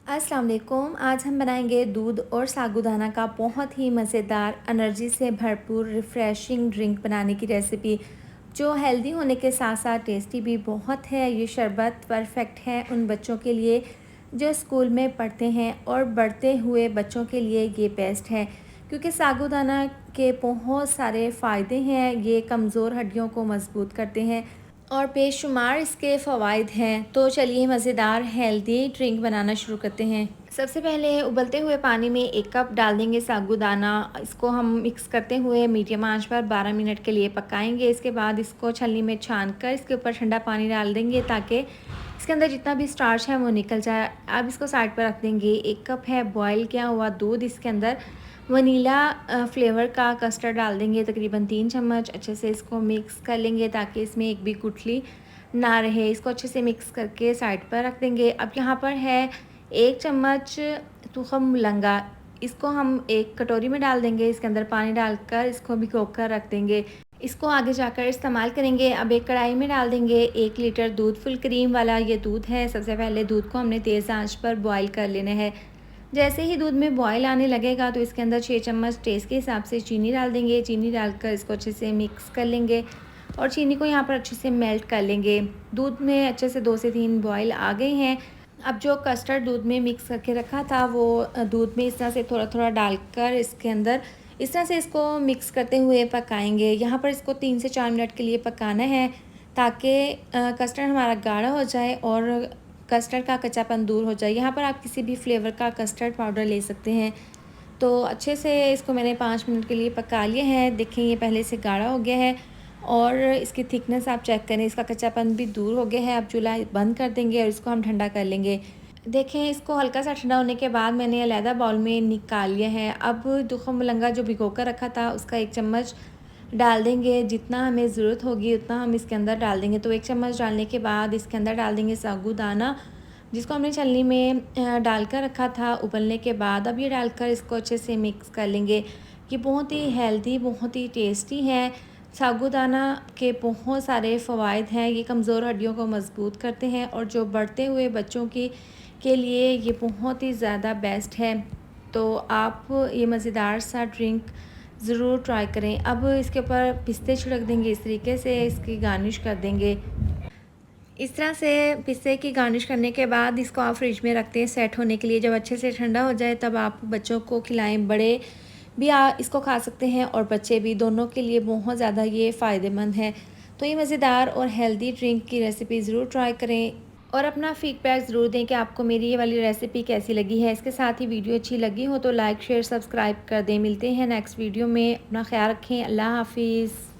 अस्सलाम वालेकुम। आज हम बनाएंगे दूध और साबूदाना का बहुत ही मज़ेदार एनर्जी से भरपूर रिफ़्रेशिंग ड्रिंक बनाने की रेसिपी, जो हेल्दी होने के साथ साथ टेस्टी भी बहुत है। ये शरबत परफेक्ट है उन बच्चों के लिए जो स्कूल में पढ़ते हैं, और बढ़ते हुए बच्चों के लिए ये बेस्ट है क्योंकि साबूदाना के बहुत सारे फ़ायदे हैं। ये कमज़ोर हड्डियों को मजबूत करते हैं और बेशुमार इसके फ़वाइद हैं। तो चलिए मज़ेदार हेल्दी ड्रिंक बनाना शुरू करते हैं। सबसे पहले उबलते हुए पानी में 1 कप डाल देंगे साबूदाना। इसको हम मिक्स करते हुए मीडियम आंच पर 12 मिनट के लिए पकाएंगे। इसके बाद इसको छलनी में छान कर इसके ऊपर ठंडा पानी डाल देंगे ताकि इसके अंदर जितना भी स्टार्च है वो निकल जाए। अब इसको साइड पर रख देंगे। 1 कप है बॉयल किया हुआ दूध। इसके अंदर वनीला फ्लेवर का कस्टर्ड डाल देंगे, तकरीबन 3 चम्मच। अच्छे से इसको मिक्स कर लेंगे ताकि इसमें एक भी गुठली ना रहे। इसको अच्छे से मिक्स करके साइड पर रख देंगे। अब यहाँ पर है 1 चम्मच तुखम मुलंगा। इसको हम एक कटोरी में डाल देंगे। इसके अंदर पानी डालकर इसको भिगो कर रख देंगे। इसको आगे जाकर इस्तेमाल करेंगे। अब एक कढ़ाई में डाल देंगे 1 लीटर दूध। फुल क्रीम वाला ये दूध है। सबसे पहले दूध को हमने तेज़ आंच पर बॉयल कर लेना है। जैसे ही दूध में बॉयल आने लगेगा तो इसके अंदर 6 चम्मच टेस्ट के हिसाब से चीनी डाल देंगे। चीनी डालकर इसको अच्छे से मिक्स कर लेंगे और चीनी को यहाँ पर अच्छे से मेल्ट कर लेंगे। दूध में अच्छे से 2 से 3 बॉयल आ गए हैं। अब जो कस्टर्ड दूध में मिक्स करके रखा था वो दूध में इस तरह से थोड़ा थोड़ा डालकर इसके अंदर इस तरह से इसको मिक्स करते हुए पकाएंगे। यहाँ पर इसको 3 से 4 मिनट के लिए पकाना है ताकि कस्टर्ड हमारा गाढ़ा हो जाए और कस्टर्ड का कच्चापन दूर हो जाए। यहाँ पर आप किसी भी फ्लेवर का कस्टर्ड पाउडर ले सकते हैं। तो अच्छे से इसको मैंने 5 मिनट के लिए पका लिए हैं। देखें ये पहले से गाढ़ा हो गया है और इसकी थिकनेस आप चेक करें, इसका कच्चापन भी दूर हो गया है। अब चूल्हा बंद कर देंगे और इसको हम ठंडा कर लेंगे। देखें इसको हल्का सा ठंडा होने के बाद मैंने अलहदा बाउल में निकाल लिया है। अब दुखम मुलंगा जो भिगो कर रखा था उसका 1 चम्मच डाल देंगे। जितना हमें ज़रूरत होगी उतना हम इसके अंदर डाल देंगे। तो 1 चम्मच डालने के बाद इसके अंदर डाल देंगे साबूदाना, जिसको हमने छलनी में डालकर रखा था उबलने के बाद। अब ये डालकर इसको अच्छे से मिक्स कर लेंगे। ये बहुत ही हेल्दी, बहुत ही टेस्टी है। साबूदाना के बहुत सारे फ़वाइद हैं। ये कमज़ोर हड्डियों को मजबूत करते हैं और जो बढ़ते हुए बच्चों की के लिए ये बहुत ही ज़्यादा बेस्ट है। तो आप ये मज़ेदार सा ड्रिंक ज़रूर ट्राई करें। अब इसके ऊपर पिस्ते छिड़क देंगे, इस तरीके से इसकी गार्निश कर देंगे। इस तरह से पिस्ते की गार्निश करने के बाद इसको आप फ्रिज में रखते हैं सेट होने के लिए। जब अच्छे से ठंडा हो जाए तब आप बच्चों को खिलाएं। बड़े भी इसको खा सकते हैं और बच्चे भी, दोनों के लिए बहुत ज़्यादा ये फ़ायदेमंद है। तो ये मज़ेदार और हेल्दी ड्रिंक की रेसिपी ज़रूर ट्राई करें और अपना फ़ीडबैक ज़रूर दें कि आपको मेरी ये वाली रेसिपी कैसी लगी है। इसके साथ ही वीडियो अच्छी लगी हो तो लाइक शेयर सब्सक्राइब कर दें। मिलते हैं नेक्स्ट वीडियो में। अपना ख्याल रखें। अल्लाह हाफिज़।